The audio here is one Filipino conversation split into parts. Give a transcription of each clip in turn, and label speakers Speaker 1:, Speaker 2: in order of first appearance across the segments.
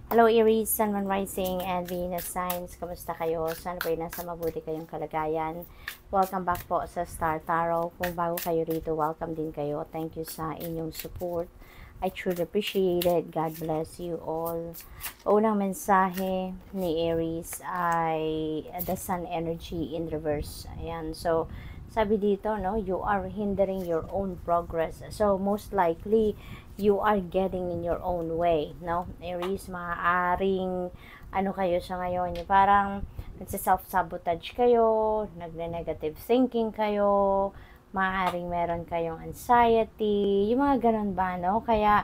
Speaker 1: Hello Aries, Sun, Moon, Rising, and Venus signs. Kamusta kayo? Sana po nasa mabuti kayong kalagayan. Welcome back po sa Star Tarot. Kung bago kayo rito, welcome din kayo. Thank you sa inyong support. I truly appreciate it. God bless you all. Unang mensahe ni Aries ay the Sun energy in reverse. Ayan. So, sabi dito, no, you are hindering your own progress. So, most likely, you are getting in your own way, no? Aries, maaaring ano kayo sa ngayon, yung parang nagsa-self-sabotage kayo, nagne-negative thinking kayo, maaaring meron kayong anxiety, yung mga ganun ba, no? Kaya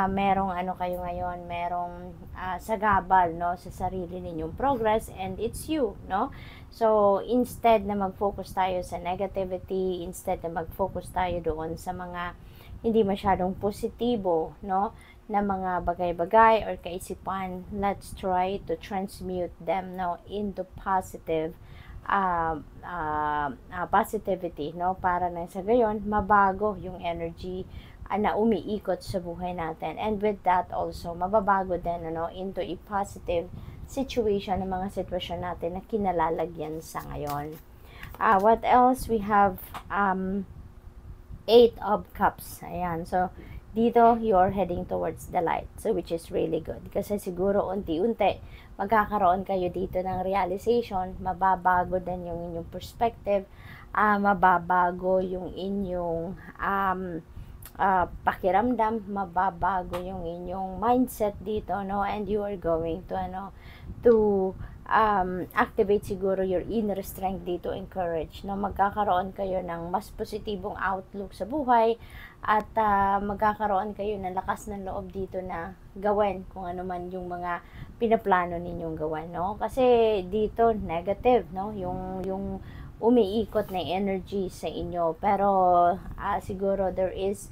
Speaker 1: merong ano kayo ngayon, merong sagabal, no, sa sarili ninyong progress, and it's you, no? So, instead na mag-focus tayo sa negativity, instead na mag-focus tayo doon sa mga hindi masyadong positibo, no, na mga bagay-bagay or kaisipan, let's try to transmute them, no, into positive positivity, no, para na sa gayon mabago yung energy na umiikot sa buhay natin, and with that also mababago din, ano, into a positive situation ng mga sitwasyon natin na kinalalagyan sa ngayon. What else we have? Eight of Cups. Ayan. So, dito, you're heading towards the light. So, which is really good. Kasi siguro, unti-unti, magkakaroon kayo dito ng realization, mababago din yung inyong perspective, mababago yung inyong pakiramdam, mababago yung inyong mindset dito, no? And you are going to, activate siguro your inner strength dito, encourage, no? Magkakaroon kayo ng mas positibong outlook sa buhay, at magkakaroon kayo ng lakas ng loob dito na gawin kung ano man yung mga pinaplano ninyong gawin, no? Kasi dito negative, no, yung umiikot na energy sa inyo, pero siguro there is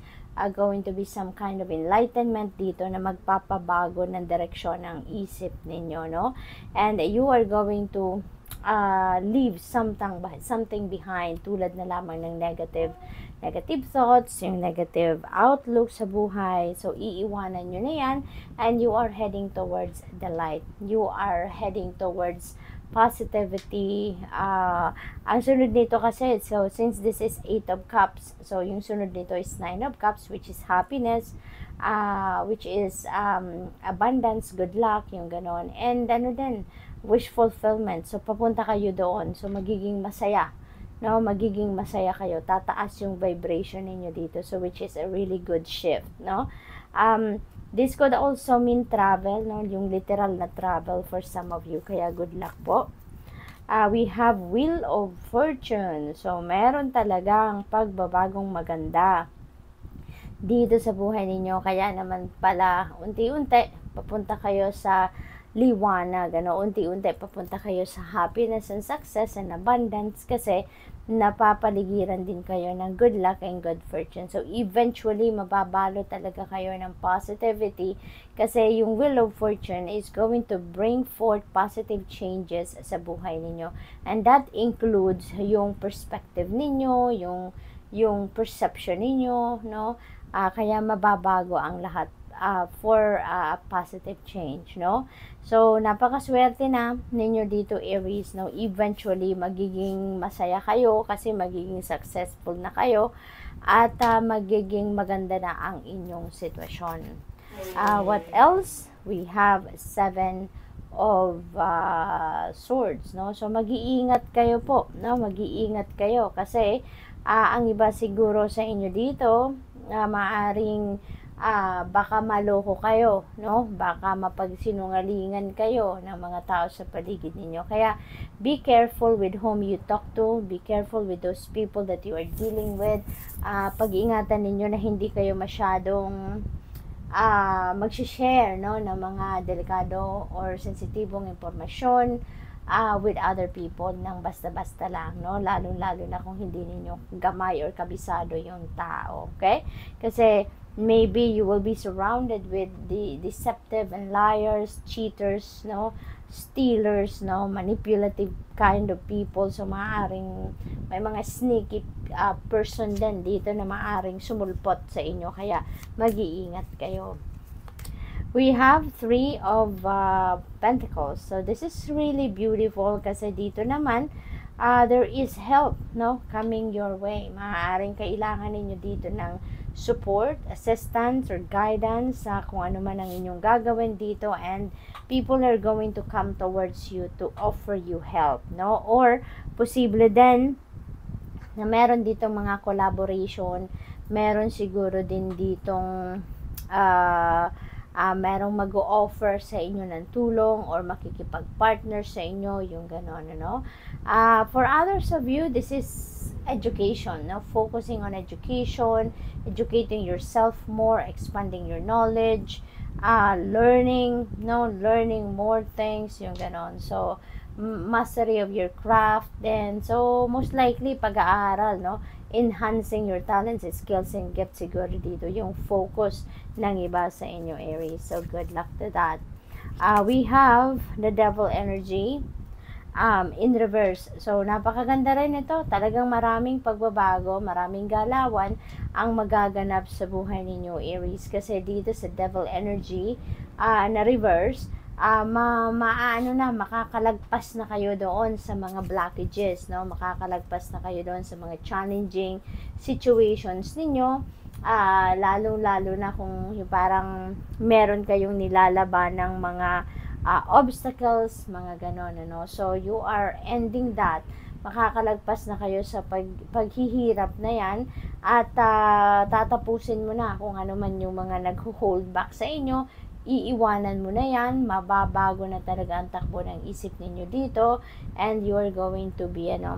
Speaker 1: going to be some kind of enlightenment dito na magpapabago ng direksyon ng isip ninyo, no? And you are going to leave something behind, tulad na lamang ng negative thoughts, yung negative outlook sa buhay. So, iiwanan nyo na yan, and you are heading towards the light. You are heading towards positivity. Ang sunod nito kasi, so since this is 8 of Cups, so yung sunod nito is 9 of Cups, which is happiness, which is abundance, good luck, yung ganon, and ano din, wish fulfillment. So papunta kayo doon, so magiging masaya, no, magiging masaya kayo, tataas yung vibration ninyo dito, so which is a really good shift, no? This could also mean travel, no? Yung literal na travel for some of you. Kaya good luck po. We have Wheel of Fortune. So, meron talagang pagbabagong maganda dito sa buhay ninyo. Kaya naman pala, unti-unti, papunta kayo sa liwanag, ano? Unti-unti, papunta kayo sa happiness and success and abundance, kasi napapaligiran din kayo ng good luck and good fortune. So, eventually, mababalo talaga kayo ng positivity, kasi yung Wheel of Fortune is going to bring forth positive changes sa buhay ninyo. And that includes yung perspective ninyo, yung perception ninyo, no? Kaya mababago ang lahat for positive change, no? So, napakaswerte na ninyo dito, Aries, no? Eventually, magiging masaya kayo kasi magiging successful na kayo, at magiging maganda na ang inyong sitwasyon. What else? We have 7 of Swords, no? So, mag-iingat kayo po, no? Mag-iingat kayo kasi ang iba siguro sa inyo dito, maaring baka maloko kayo, no? Baka mapagsinungalingan kayo ng mga tao sa paligid ninyo. Kaya, be careful with whom you talk to. Be careful with those people that you are dealing with. Pag-iingatan ninyo na hindi kayo masyadong mag-share, no, ng mga delikado or sensitibong impormasyon with other people ng basta-basta lang, no? Lalo-lalo na kung hindi ninyo gamay or kabisado yung tao, okay? Kasi maybe you will be surrounded with the deceptive and liars, cheaters, no, stealers, no, manipulative kind of people. So maaring may mga sneaky person din dito na maaring sumulpot sa inyo, kaya mag-iingat kayo. We have Three of Pentacles. So this is really beautiful kasi dito naman, there is help, no, coming your way. Maaaring kailangan ninyo dito ng support, assistance, or guidance sa kung ano man ang inyong gagawin dito, and people are going to come towards you to offer you help, no? Or posible din na meron ditong mga collaboration, meron siguro din ditong merong mag-o-offer sa inyo ng tulong or makikipag-partner sa inyo, yung gano'n, ano. For others of you, this is education, no? Focusing on education, educating yourself more, expanding your knowledge, learning, no? Learning more things, yung gano'n. So, mastery of your craft, then, so, most likely, pag-aaral, no? Enhancing your talents, skills, and gifts, siguro dito yung focus ng iba sa inyo, Aries. So, good luck to that. We have the Devil energy in reverse. So, napakaganda rin ito. Talagang maraming pagbabago, maraming galawan ang magaganap sa buhay ninyo, Aries. Kasi dito sa Devil energy na reverse, makakalagpas na kayo doon sa mga blockages, no? Makakalagpas na kayo doon sa mga challenging situations ninyo, lalo na kung yung parang meron kayong nilalaban ng mga obstacles, mga ganon, ano? So, you are ending that. Makakalagpas na kayo sa paghihirap na yan, at tatapusin mo na kung ano man yung mga nag-hold back sa inyo. Iiwanan mo na yan, mababago na talaga ang takbo ng isip ninyo dito, and you're going to be in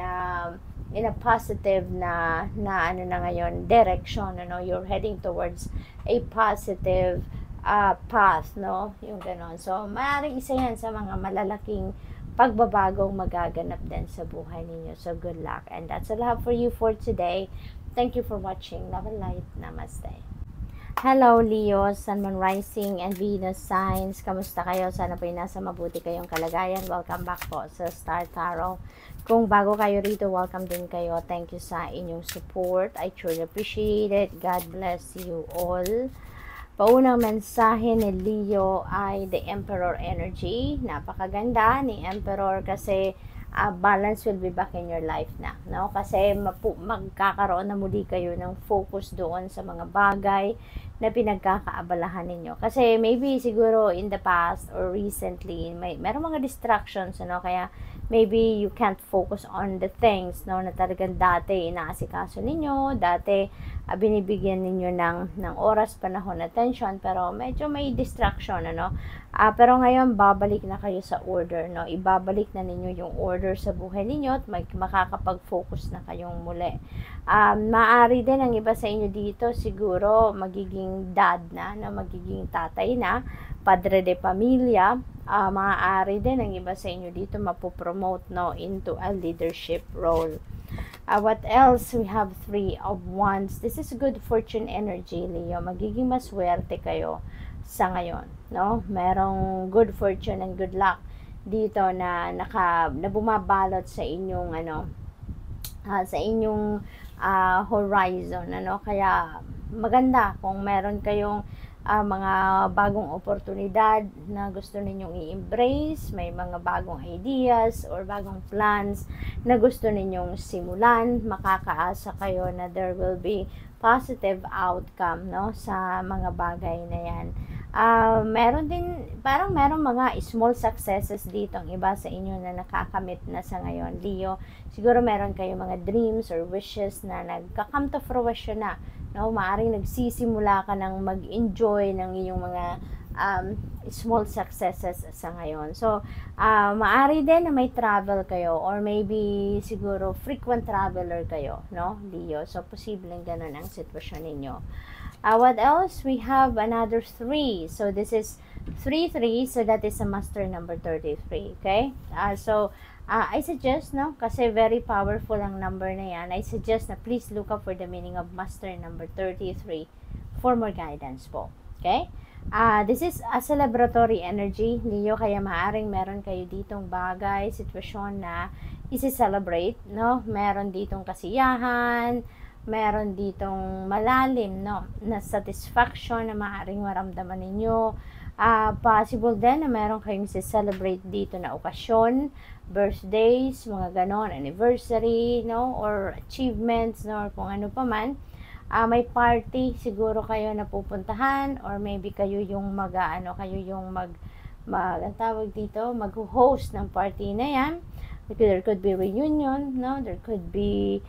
Speaker 1: a positive na ngayon direction, you're heading towards a positive path, no, yung ganon. So, maaaring isa yan sa mga malalaking pagbabagong magaganap din sa buhay ninyo. So, good luck, and that's all I have for you for today. Thank you for watching. Love and light. Namaste. Hello, Leo, Sun, Moon, Rising, and Venus signs. Kamusta kayo? Sana po nasa mabuti kayong kalagayan. Welcome back po sa Star Tarot. Kung bago kayo rito, welcome din kayo. Thank you sa inyong support. I truly appreciate it. God bless you all. Paunang mensahe ni Leo ay the Emperor energy. Napakaganda ni Emperor kasi balance will be back in your life na, no? Kasi magkakaroon na muli kayo ng focus doon sa mga bagay na pinagkakaabalahan ninyo. Kasi maybe siguro in the past or recently, meron mga distractions, ano? Kaya maybe you can't focus on the things, no, na talagang dati inaasikaso ninyo, dati binibigyan ninyo ng oras, panahon, attention, pero medyo may distraction, ano? Pero ngayon, babalik na kayo sa order, no? Ibabalik na ninyo yung order sa buhay ninyo at makakapag-focus na kayong muli. Maaari din ang iba sa inyo dito, siguro magiging dad na, magiging tatay na, padre de pamilya. Maaari din ang iba sa inyo dito mapopromote, no, into a leadership role. What else? We have Three of Wands. This is good fortune energy, Leo. Magiging maswerte kayo sa ngayon, no? Merong good fortune and good luck dito na bumabalot sa inyong horizon, ano? Kaya maganda kung meron kayong mga bagong oportunidad na gusto ninyong i-embrace, may mga bagong ideas or bagong plans na gusto ninyong simulan, makakaasa kayo na there will be positive outcome, no, sa mga bagay na yan. Meron din, parang meron mga small successes dito ang iba sa inyo na nakakamit na sa ngayon, Leo. Siguro meron kayo mga dreams or wishes na nagka-come to fruition na, no? Maaring nagsisimula ka ng mag-enjoy ng iyong mga small successes sa ngayon. So, maari din na may travel kayo or maybe siguro frequent traveler kayo, no, Leo? So, posibleng ganun ang sitwasyon ninyo. What else? We have another 3. So, this is 3-3. So, that is a master number 33. Okay? I suggest, no, kasi very powerful ang number na yan, I suggest na please look up for the meaning of master number 33 for more guidance po. Okay? This is a celebratory energy, Leo, kaya maaring meron kayo ditong bagay, sitwasyon na isi-celebrate, no? Meron ditong kasiyahan, meron ditong malalim, no, na satisfaction na maaaring maramdaman ninyo. Possible din na meron kayong celebrate dito na okasyon, birthdays, mga ganon, anniversary, no, or achievements, no, or kung ano pa man. May party siguro kayo na pupuntahan, or maybe kayo yung ang tawag dito, mag-host ng party na yan. There could be reunion, no, there could be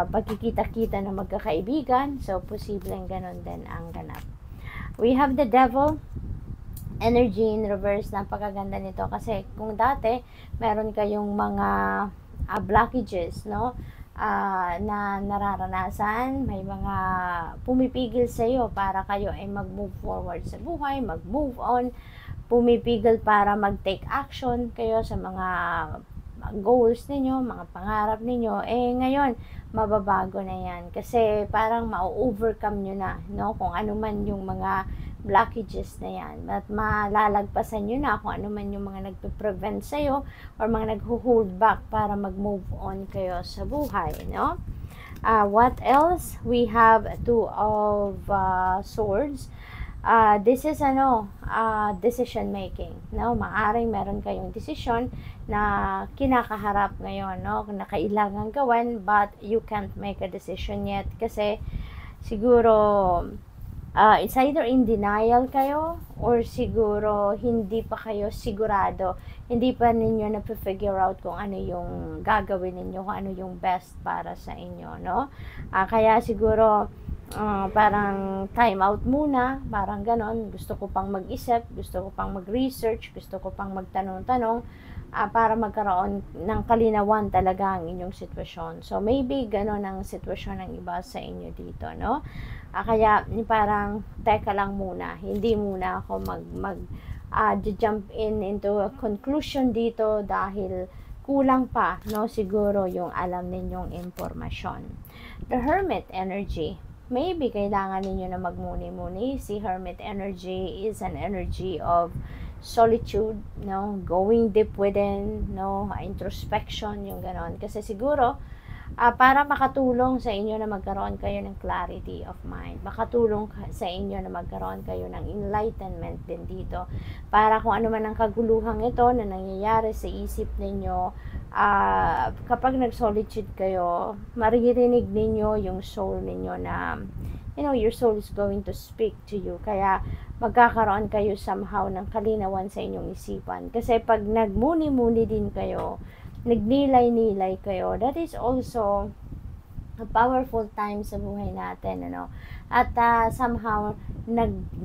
Speaker 1: pagkikita-kita ng magkakaibigan, so posibleng ganon din ang ganap. We have the devil energy in reverse. Napakaganda nito kasi kung dati meron kayong mga blockages, no, na nararanasan, may mga pumipigil sa iyo para kayo ay mag-move forward sa buhay, mag-move on, pumipigil para mag-take action kayo sa mga goals ninyo, mga pangarap ninyo. Ngayon mababago na yan kasi parang ma-overcome nyo na, no, kung ano man yung mga blockages na yan, at malalagpasan nyo na kung ano man yung mga nagpe-prevent sa'yo or mga nagho-hold back para mag-move on kayo sa buhay, no? What else? We have Two of Swords. This is decision making, no? Maaring meron kayong decision na kinakaharap ngayon, no, na kailangan gawin, but you can't make a decision yet kasi siguro it's either in denial kayo or siguro hindi pa kayo sigurado, hindi pa ninyo na-figure out kung ano yung gagawin ninyo, kung ano yung best para sa inyo, no? Kaya siguro parang time out muna, parang ganon, gusto ko pang mag-isip, gusto ko pang mag-research, gusto ko pang magtanong-tanong para magkaroon ng kalinawan talaga ang inyong sitwasyon. So maybe ganon ang sitwasyon ng iba sa inyo dito, no? Kaya parang teka lang muna, hindi muna ako jump into a conclusion dito dahil kulang pa, no, siguro yung alam ninyong impormasyon. The Hermit energy, maybe kailangan ninyo na magmuni-muni. Si Hermit energy is an energy of solitude, no, going deep within, no, introspection, yung ganon. Kasi siguro para makatulong sa inyo na magkaroon kayo ng clarity of mind, makatulong sa inyo na magkaroon kayo ng enlightenment din dito, para kung ano man ang kaguluhang ito na nangyayari sa isip ninyo, kapag nag-solitude kayo, maririnig ninyo yung soul ninyo na, you know, your soul is going to speak to you. Kaya magkakaroon kayo somehow ng kalinawan sa inyong isipan. Kasi pag nagmuni-muni din kayo, nagnilay-nilay kayo, that is also a powerful time sa buhay natin, ano. At somehow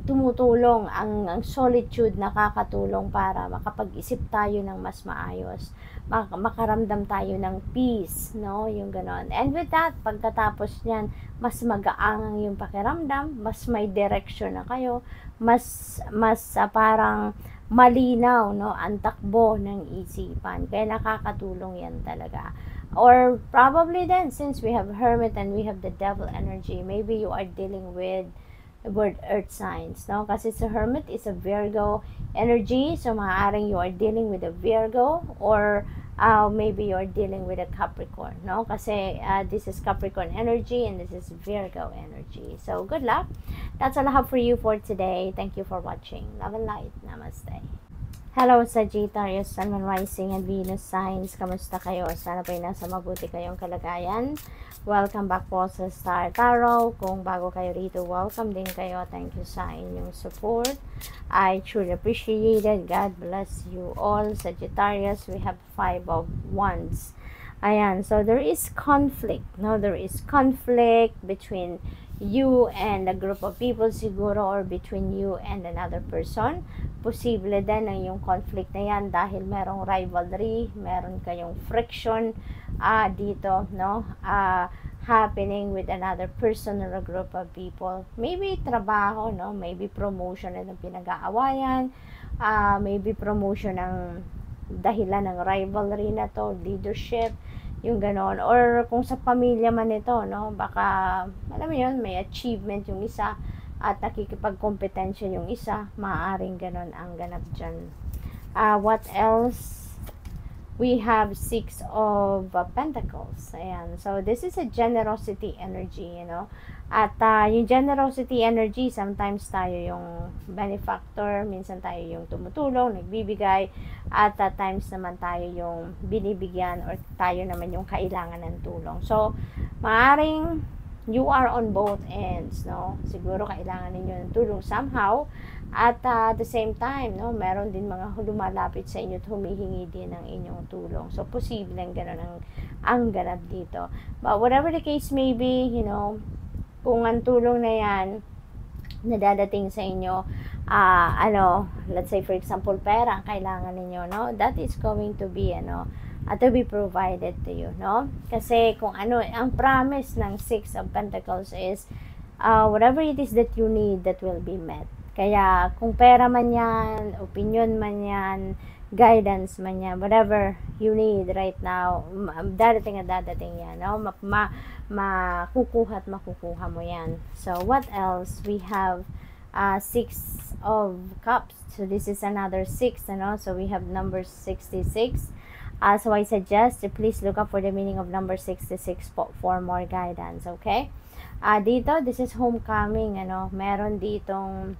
Speaker 1: tumutulong ang solitude, nakakatulong para makapag-isip tayo ng mas maayos, makaramdam tayo ng peace, no, yung ganon. And with that, pagkatapos niyan, mas magaang yung pakiramdam, mas may direction na kayo, mas parang malinaw, no, ang takbo ng isipan. Kaya nakakatulong yan talaga. Or probably then, since we have Hermit and we have the Devil energy, maybe you are dealing with earth signs, no? Kasi sa Hermit is a Virgo energy, so maaaring you are dealing with a Virgo, or maybe you are dealing with a Capricorn, no? Kasi this is Capricorn energy and this is Virgo energy. So good luck. That's all I have for you for today. Thank you for watching. Love and light. Namaste. Hello Sagittarius, Sun, Moon, Rising, and Venus signs. Kamusta kayo? Sana po'y nasa mabuti kayong kalagayan. Welcome back po sa Star Tarot. Kung bago kayo rito, welcome din kayo. Thank you sa inyong support. I truly appreciate it. God bless you all. Sagittarius, we have 5 of Wands. Ayan, so there is conflict. No, there is conflict between you and a group of people siguro, or between you and another person. Posible din ang yung conflict na yan dahil merong rivalry, meron kayong friction dito, no, happening with another person or a group of people. Maybe trabaho, no, maybe promotion na pinag-aawayan, maybe promotion ng dahilan ng rivalry na to, leadership, yung ganon. Or kung sa pamilya man ito, no, baka, alam mo yun, may achievement yung isa at nakikipagkompetensya yung isa, maaaring ganon ang ganap dyan. What else? we have Six of Pentacles. Ayan. So, this is a generosity energy, you know. At yung generosity energy, sometimes tayo yung benefactor, minsan tayo yung tumutulong, nagbibigay, at times naman tayo yung binibigyan or tayo naman yung kailangan ng tulong. So, maaring you are on both ends, no? Siguro kailangan ninyo ng tulong somehow. At the same time, no, meron din mga lumalapit sa inyo at humihingi din ng inyong tulong. So, posibleng ganun ang ganap dito. But whatever the case may be, you know, kung ang tulong na yan, nadadating sa inyo, let's say for example, pera ang kailangan ninyo, no? That is going to be, to be provided to you, no? Kasi kung ang promise ng Six of Pentacles is, whatever it is that you need, that will be met. Kaya, kung pera man yan, opinion man yan, guidance man yan, whatever you need right now, dadating at dadating yan, no? Makukuha at makukuha mo yan. So, what else? We have Six of Cups. So, this is another 6, So, we have number 66. So, I suggest please look up for the meaning of number 66 for more guidance, okay? Dito, this is homecoming, Meron ditong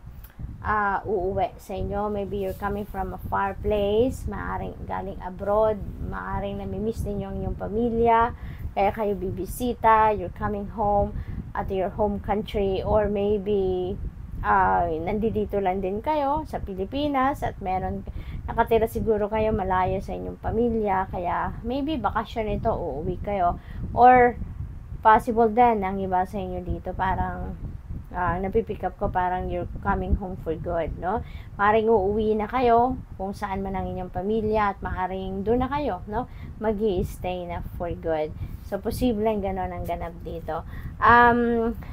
Speaker 1: uuwi sa inyo. Maybe you're coming from a far place, maaring galing abroad, maaring namimiss ninyo ang inyong pamilya, kaya kayo bibisita, you're coming home at your home country, or maybe nandito lang din kayo sa Pilipinas at nakatira siguro kayo malayo sa inyong pamilya, kaya maybe bakasyon ito, uuwi kayo, or possible din ang iba sa inyo dito parang napipick up ko parang you're coming home for good, no? Maaring uuwi na kayo kung saan man ang inyong pamilya at maaring doon na kayo, no? Mag-i-stay na for good. So, posibleng ganon ang ganap dito.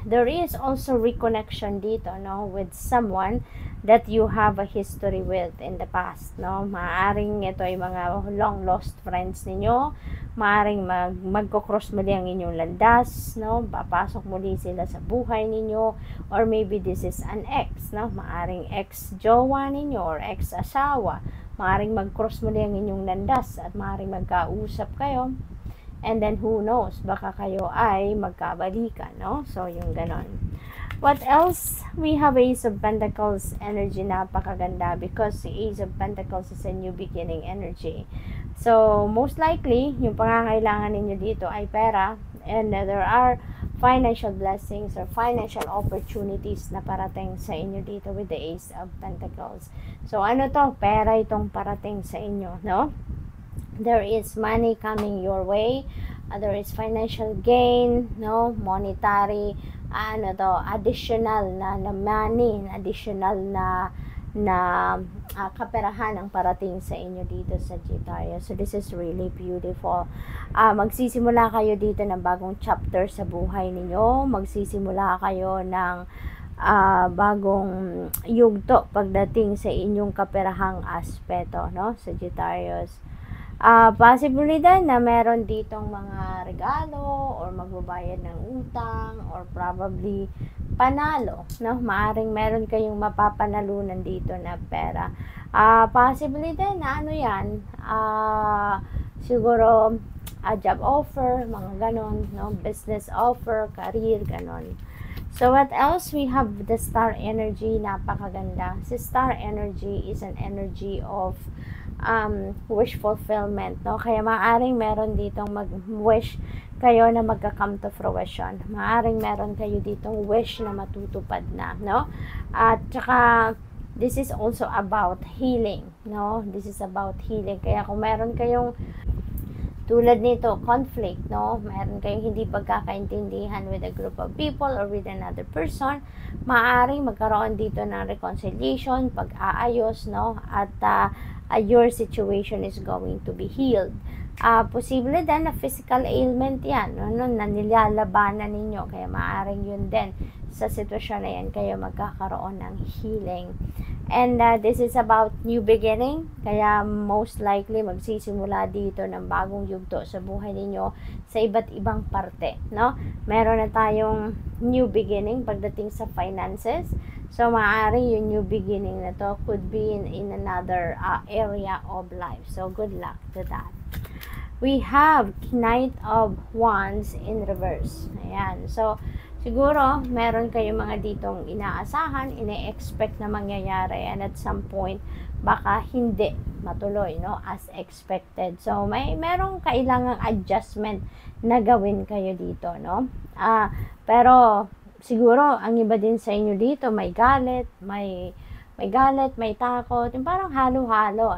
Speaker 1: There is also reconnection dito, no? With someone that you have a history with in the past, no? Maaring ito ay mga long lost friends ninyo. Maaring magko-cross muli ang inyong landas, no? Papasok muli sila sa buhay ninyo, or maybe this is an ex, no? Maaring ex-jowa ninyo or ex-asawa. Maaring mag-cross muli ang inyong landas at maaring magkausap kayo. And then who knows, baka kayo ay magkabalikan, no? So, yung ganon. What else? We have Ace of Pentacles energy, napakaganda, because the Ace of Pentacles is a new beginning energy. So, most likely, yung pangangailangan ninyo dito ay pera, and there are financial blessings or financial opportunities na parating sa inyo dito with the Ace of Pentacles. So, pera itong parating sa inyo, no? There is money coming your way, there is financial gain, no? Monetary, additional na money, additional na kaperahan ang parating sa inyo dito sa Sagittarius. So, this is really beautiful. Magsisimula kayo dito ng bagong chapter sa buhay ninyo. Magsisimula kayo ng bagong yugto pagdating sa inyong kaperahang aspeto, no? Sagittarius. Possibly din na meron ditong mga regalo or magbabayad ng utang or probably panalo, no? Maaring meron kayong mapapanalunan dito na pera. Possibly din na siguro job offer, mga ganon, no? Business offer, career, ganon. So, what else? We have the star energy, napakaganda. Si star energy is an energy of wish fulfillment, no? Kaya maaring meron ditong mag-wish kayo na magka-come to fruition. Maaring meron kayo ditong wish na matutupad na, no? At saka, this is also about healing, no? This is about healing. Kaya kung meron kayong tulad nito, conflict, no? Meron kayong hindi pagkakaintindihan with a group of people or with another person, maaring magkaroon dito ng reconciliation, pag-aayos, no? At your situation is going to be healed. Posible din na physical ailment yan, no? Na nilalabanan ninyo. Kaya maaring yun din sa sitwasyon na yan kayo magkakaroon ng healing. And this is about new beginning. Kaya most likely magsisimula dito ng bagong yugto sa buhay ninyo sa iba't ibang parte, no? Meron na tayong new beginning pagdating sa finances. So, maaari yung new beginning na to could be in another area of life. So, good luck to that. we have Knight of Wands in reverse. Ayan. So, siguro, meron kayong mga ditong inaasahan, ine-expect na mangyayari, and at some point, baka hindi matuloy, no? As expected. So, merong kailangang adjustment na gawin kayo dito, no? Pero, siguro, ang iba din sa inyo dito, may galit, may takot, yung parang halo-halo,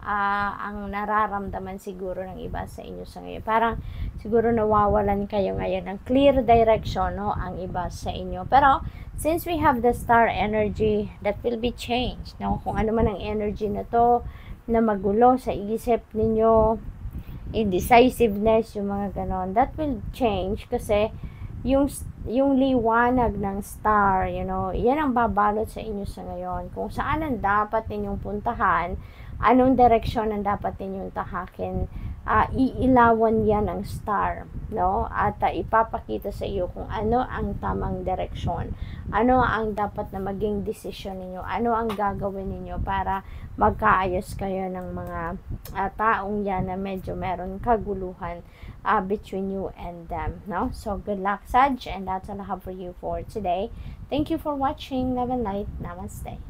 Speaker 1: ang nararamdaman siguro ng iba sa inyo sa ngayon. Parang siguro nawawalan kayo ngayon ng clear direction, no, ang iba sa inyo. Pero, since we have the star energy, that will be changed, no? Kung ano man ang energy na to, na magulo sa isip ninyo, indecisiveness, yung mga ganon, that will change kasi yung liwanag ng star, yan ang babalot sa inyo sa ngayon. Kung saan ang dapat ninyong puntahan, anong direksyon ang dapat ninyong tahakin, iilawan yan ng star, no? At ipapakita sa iyo kung ano ang tamang direksyon, ano ang dapat na maging desisyon ninyo, ano ang gagawin ninyo para magkaayos kayo ng mga taong yan na medyo meron kaguluhan between you and them, no? So, good luck, Sag, and that's all I have for you for today. Thank you for watching. Love and light. Namaste.